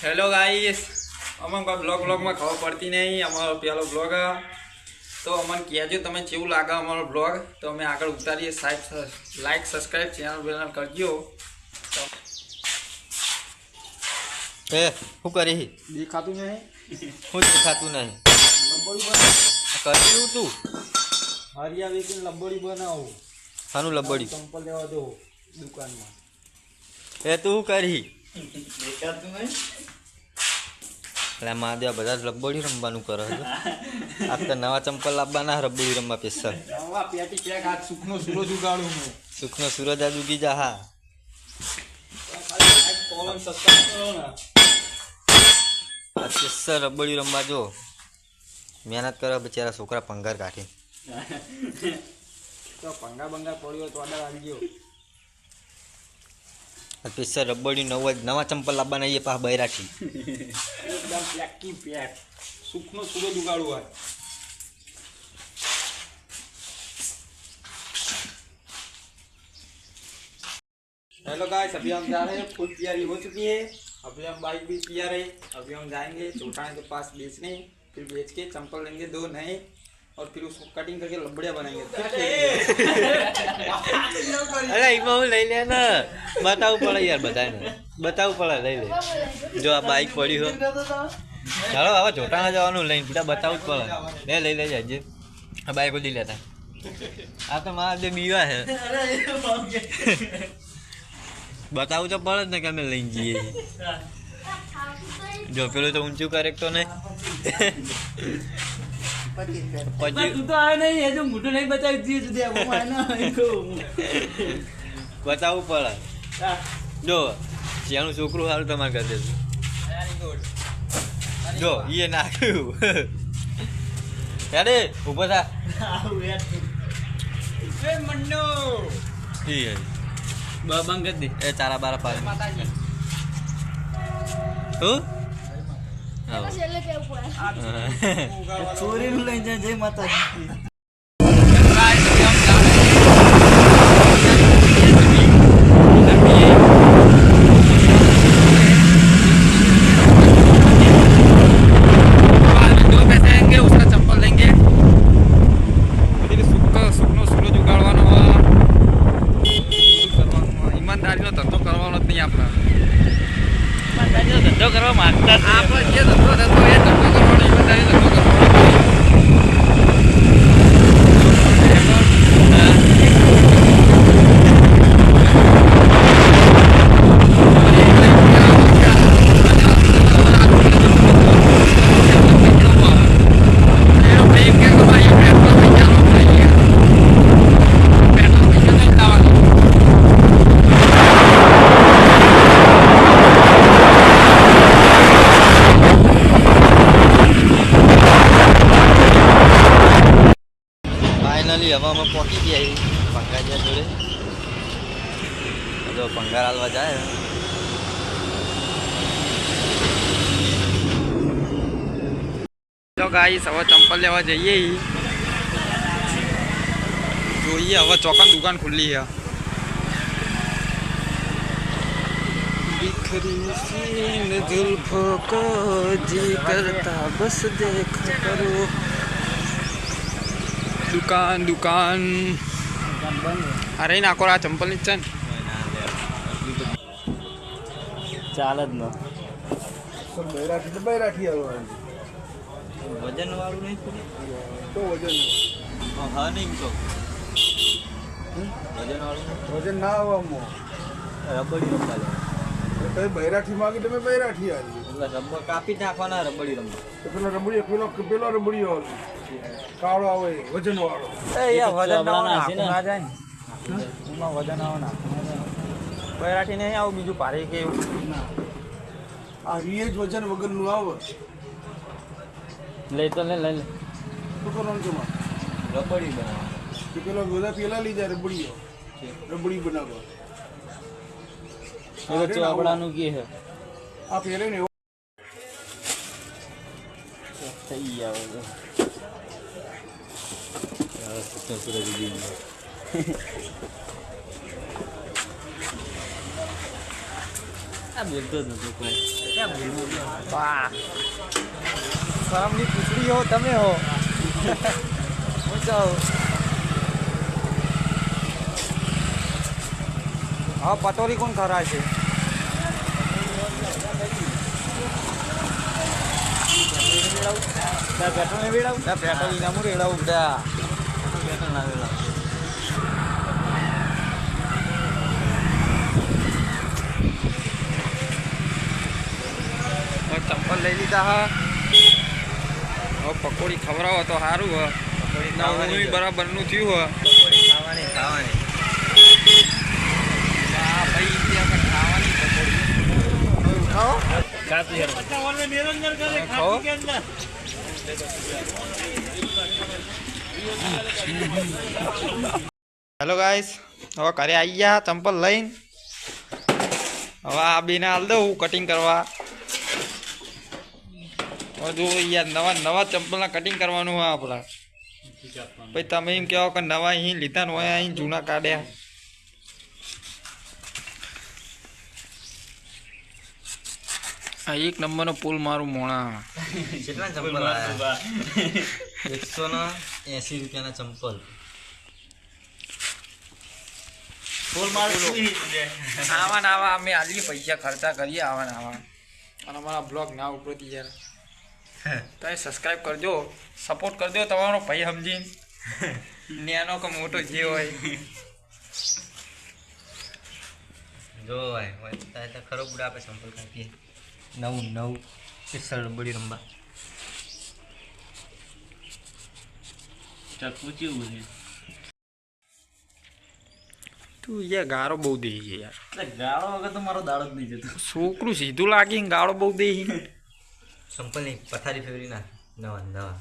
Hello guys अमन का blog में खबर पड़ती नहीं अमरो पहलो ब्लॉग तो अमन कहजो तमे केवुं लागे अमरो ब्लॉग तो अमे आगळ उतारीए लाइक सब्सक्राइब चैनल बेल करजो ए हूँ करी देखातुं नहीं हूँ देखातुं नहीं लंबोड़ी बनाव कर्યું तू हरिया वेचीने लंबोड़ी बनाव हानु लबड़ी चंपल लेवा दो दुकान में ए तू हूँ करी देखातुं नहीं એટલે મહાદેવ બધા જ રબડી રમવાનું કરે છે આ તો નવા ચંપલ લાવવાના રબડી રમવા સ્પેશિયલ નવા પેટી પેક આ સુખનો સૂરજ ઉગાડું હું સુખનો સૂરજ આજ ઉગી જા હા ખાલી લાઈક ફોલો સબસ્ક્રાઇબ કરો ને આ સ્પેશિયલ રબડી રમવા જો મહેનત કરે બિચારા છોકરા પંગાર કાઢી તો પંગા બંગા પડ્યો તો આડા આવી ગયો સ્પેશિયલ રબડી નવા ચંપલ લાવવાના એ પાછા બૈરાઠી एकदम प्याकी प्याक सुखनो सूरज उगाड़ू है। हेलो गाइस अभी हम जा रहे हैं फुल तैयारी हो चुकी है अभी हम बाइक भी तैयार है अभी हम जाएंगे चौटाने के पास बेचने फिर बेच के चंपल लेंगे 2 नए और फिर उसको कटिंग करके लबड़िया बनाएंगे અરે એમાં હું લઈ લે ને બતાવવું પડે યાર બધાને બતાવવું પડે લઈ લે જો આ બાઇક પડી હોય ચાલો હવે જોટાણા જવાનું લઈને બધા બતાવવું જ પડે લઈ લે જાજે આ બાઇક ઉડી લેતા આ તો મારા જે બીવા છે બતાવવું તો પડે જ ને કે અમે લઈને જઈએ જો પેલું તો ઊંચું કરે તો નહીં तू तो आया नहीं है जो मुझे नहीं बता दिए तुझे वो माना બતાવવું પડે જો જેનું છોકરું સારું તમારે કરી દેશું જો એ નાખ્યું યાર ઉભો થા ए मन्नो ઠીક છે बंग कर दे એ તારા બારા પાડે હું चोरी नु लई जा जय माता दी ધંધો કરવા માંગતા આપણે જે ધંધો થતો એ ધંધો કરવાનો ઈમાનદારી ધંધો કરવાનો ફાઇનલી હવે અમે પહોંચી ગયા પંગાજિયા જોડે જો પંગાર હાલવા જાય તો ગાઈસ હવે ચંપલ લેવા જઈએ જોઈએ હવે ચોકન દુકાન ખુલ્લી છે बिखरी सीन जुल्फों को जी करता बस देखा करो दुकान दुकान अरे नाको आ चंपल नीचे चाल ज न વજન વાળું નહીં તો વજન હા નહીં તો વજન વાળું વજન ના આવવામાં રબડી રમવા તમે બૈરાઠી માગી તમે બૈરાઠી આવી એટલે રબર કાપી નાખવાના રબડી રમવા તો પેલો રબડી પેલો રબડીઓ કાળો આવે વજન વાળો એ યાર વજન ના ના નાખું ના જાય ને એમાં વજન આવો નાખું બૈરાઠી નહીં આવું બીજું પારે કે એવું આ રીએજ વજન વગરનું આવે ले तो ले ले શું કરવાનું છે માં રબડી બનાવવા કે પેલો બધા પેલા લઈ જાય રબડીઓ રબડી બનાવવા ये चौबड़ा नु की है આ પહેરે ને सही है वो સુખનો સૂરજ ઉગી ગયો આ બોલતો જ નતો કોઈ ક્યાં બોલવું વાહ શરમની પૂછડી હો તમે હો હું જાઉં હા પતોરી કોણ ખરા છે પેટ્રોલ ને વેડાવું પેટ્રોલ ઇનામું રેડાવું બધા બેઠો ના વેલા ચંપલ લઈ લીધા હા હવે પકોડી ખવડાવો તો સારું હ નવું બરાબરનું થયું હ પકોડી ખાવાની ખાવાની હા ભાઈ ખાવાની પકોડી ખાઓ ખાતું યાર નિરંજન કરે ખાઓ કે અંદર હેલો ગાઈસ હવે ઘરે આવી ગયા ચંપલ લઈને હવે આ બેને હાલ દઉં કટિંગ કરવા હવે જો યાર નવા ચંપલના કટિંગ કરવાનું હોય આપણા પછી તમે એમ કહો કે નવા અહીં લીધા ને હોય અહીં જૂના કાઢ્યા આ એક નંબરનો પુલ મારું મોણા કેટલા ચંપલ આવ્યા 180 રૂપિયાના ચંપલ બોલ માર આવા ને આવા અમે આલી પૈસા ખર્ચા કરીએ આવા ને આવા અને અમારા બ્લોગ ના ઉપરથી યાર તમે સબસ્ક્રાઈબ કરજો સપોર્ટ કરજો તમારો ભાઈ સમજીને નાનો કે મોટો જે હોય જો ભાઈ તો ખરો બુડા આપણે ચંપલ કાપીએ નવું સ્પેશિયલ રબડી રંબા ચાલ પૂછ્યું છે તું યાર ગાળો બહુ દે છે યાર ગાળો વગર તો મારો દાડો જ નહીં જતો છોકરું સીધું લાગી ને ગાળો બહુ દે ચંપલની પથારી ફેરવી ના નવા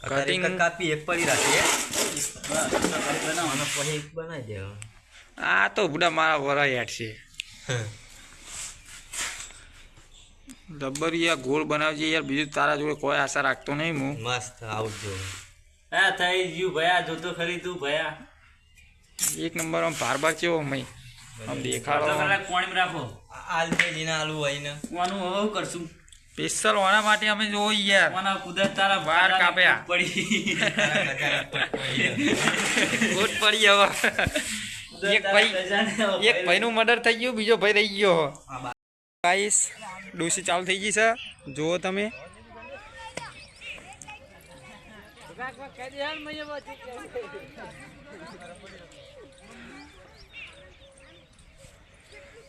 કટિંગ કાપી એક પડી રાખીએ બનાવવાનો પછી એક બનાવી દેવાનો આ તો બુડા મારા વરા યાદ છે રબર યાર ગોળ બનાવજે યાર બીજું તારા જોડે કોઈ આશા રાખતો નહીં હું મસ્ત આઉટ જો હા થઈ ગયું ભયા જોતો ખરી તું ભયા એક નંબર આમ ભાર ચેવો મય આમ દેખાડો કોણી રાખો આલજીના આલુ હોય ને વાનું હવે કરશું સ્પેશિયલ વાળા માટે અમે જોઈ યાર વાના કુદરત તારા વાર કાપ્યા. પડી ગોટ પડી હવે એક ભાઈનું મર્ડર થઈ ગયું બીજો ભાઈ રહી ગયો ગાઈસ ડોસી ચાલુ થઈ ગઈ છે જુઓ તમે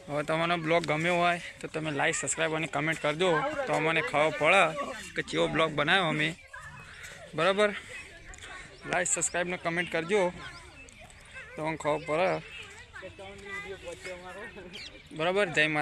હવે તમને બ્લોગ ગમ્યો હોય તો તમે લાઈક સબસ્ક્રાઈબ અને કમેન્ટ કરજો તો અમને ખબર પડે કે કેવો બ્લોગ બનાવ્યો અમે બરાબર લાઈક સબસ્ક્રાઈબ ને કમેન્ટ કરજો તો અમને ખબર પડે બરાબર જય માતા